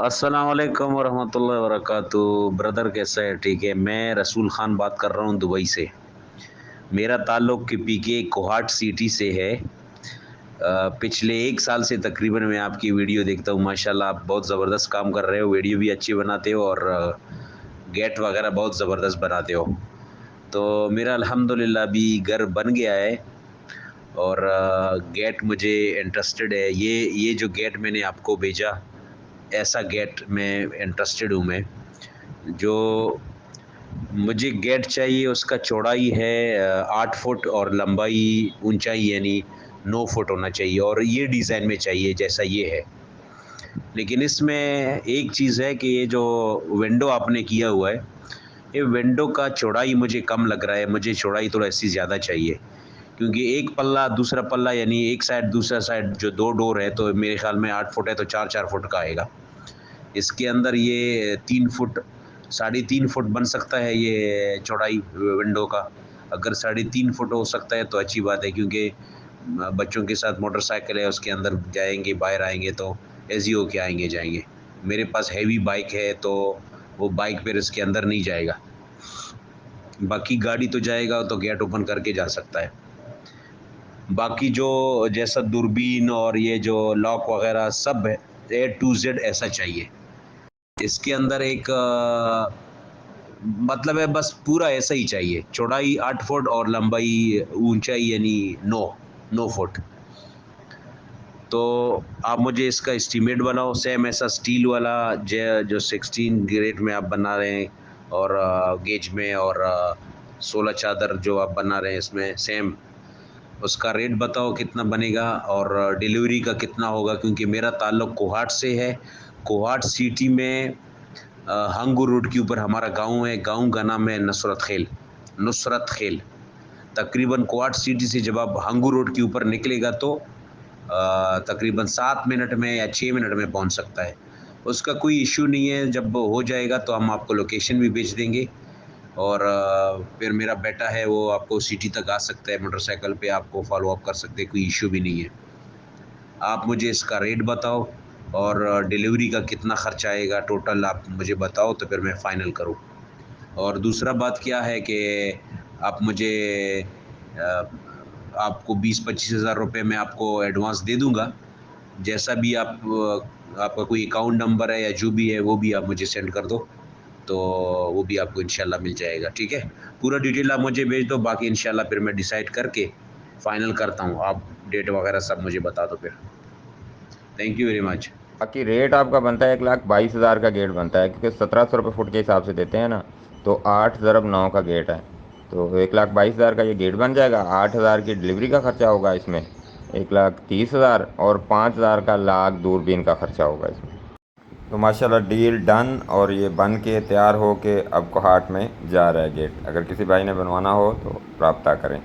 अस्सलाम वालेकुम वरहमतुल्लाहि वबरकातुहू। ब्रदर कैसा है? ठीक है। मैं रसूल ख़ान बात कर रहा हूँ दुबई से। मेरा ताल्लुक़ पीके कोहाट सिटी से है। पिछले 1 साल से तकरीबन मैं आपकी वीडियो देखता हूँ। माशाल्लाह आप बहुत ज़बरदस्त काम कर रहे हो, वीडियो भी अच्छी बनाते हो और गेट वग़ैरह बहुत ज़बरदस्त बनाते हो। तो मेरा अल्हम्दुलिल्लाह अभी घर बन गया है और गेट मुझे इंटरेस्टेड है। ये जो गेट मैंने आपको भेजा, ऐसा गेट में इंटरेस्टेड हूँ मैं। जो मुझे गेट चाहिए उसका चौड़ाई है 8 फुट और लंबाई ऊंचाई यानी 9 फुट होना चाहिए और ये डिज़ाइन में चाहिए जैसा ये है। लेकिन इसमें एक चीज़ है कि ये जो विंडो आपने किया हुआ है, ये विंडो का चौड़ाई मुझे कम लग रहा है। मुझे चौड़ाई थोड़ा ऐसी ज़्यादा चाहिए, क्योंकि एक पल्ला दूसरा पल्ला यानी एक साइड दूसरा साइड जो 2 डोर है, तो मेरे ख़्याल में 8 फुट है तो 4-4 फुट का आएगा। इसके अंदर ये 3 फुट, साढ़े 3 फुट बन सकता है ये चौड़ाई विंडो का। अगर साढ़े 3 फुट हो सकता है तो अच्छी बात है, क्योंकि बच्चों के साथ मोटरसाइकिल है, उसके अंदर जाएंगे बाहर आएंगे तो ऐसे ही होके आएंगे जाएंगे। मेरे पास हैवी बाइक है तो वो बाइक फिर इसके अंदर नहीं जाएगा। बाकी गाड़ी तो जाएगा तो गेट ओपन करके जा सकता है। बाकी जो जैसा दूरबीन और ये जो लॉक वगैरह सब है, ए टू जेड ऐसा चाहिए। इसके अंदर एक मतलब है बस पूरा ऐसा ही चाहिए। चौड़ाई 8 फुट और लंबाई ऊंचाई यानी 9 फुट। तो आप मुझे इसका एस्टीमेट बनाओ। सेम ऐसा स्टील वाला जो 16 ग्रेड में आप बना रहे हैं और गेज में और 16 चादर जो आप बना रहे हैं इसमें सेम, उसका रेट बताओ कितना बनेगा और डिलीवरी का कितना होगा, क्योंकि मेरा ताल्लुक़ कोहाट से है। कोहाट सिटी में हंगू रोड के ऊपर हमारा गांव है। गांव का नाम है नुसरत खेल। तकरीबन कोहाट सिटी से जब आप हंगू रोड के ऊपर निकलेगा तो तकरीबन 7 मिनट में या 6 मिनट में पहुंच सकता है। उसका कोई इशू नहीं है। जब हो जाएगा तो हम आपको लोकेशन भी भेज देंगे और फिर मेरा बेटा है वो आपको सिटी तक आ सकता है, मोटरसाइकिल पे आपको फॉलो अप कर सकते हैं, कोई इशू भी नहीं है। आप मुझे इसका रेट बताओ और डिलीवरी का कितना ख़र्च आएगा टोटल आप मुझे बताओ, तो फिर मैं फ़ाइनल करूँ। और दूसरा बात क्या है कि आप मुझे आपको 20-25 हज़ार रुपये मैं आपको एडवांस दे दूँगा। जैसा भी आपका कोई अकाउंट नंबर है या जो भी है वो भी आप मुझे सेंड कर दो, तो वो भी आपको इंशाल्लाह मिल जाएगा। ठीक है, पूरा डिटेल आप मुझे भेज दो, बाकी इंशाल्लाह फिर मैं डिसाइड करके फ़ाइनल करता हूँ। आप डेट वगैरह सब मुझे बता दो फिर। Thank you very much. बाकी रेट आपका बनता है 1,22,000 का गेट बनता है, क्योंकि 1700 रुपये फुट के हिसाब से देते हैं ना, तो 8 × 9 का गेट है, तो 1,22,000 का ये गेट बन जाएगा। 8,000 की डिलीवरी का खर्चा होगा इसमें, 1,30,000 और 5,000 का लाख दूरबीन का खर्चा होगा इसमें। तो माशाल्लाह डील डन, और ये बन के तैयार हो के अब कोहाट में जा रहा है गेट। अगर किसी भाई ने बनवाना हो तो रब्ता करें।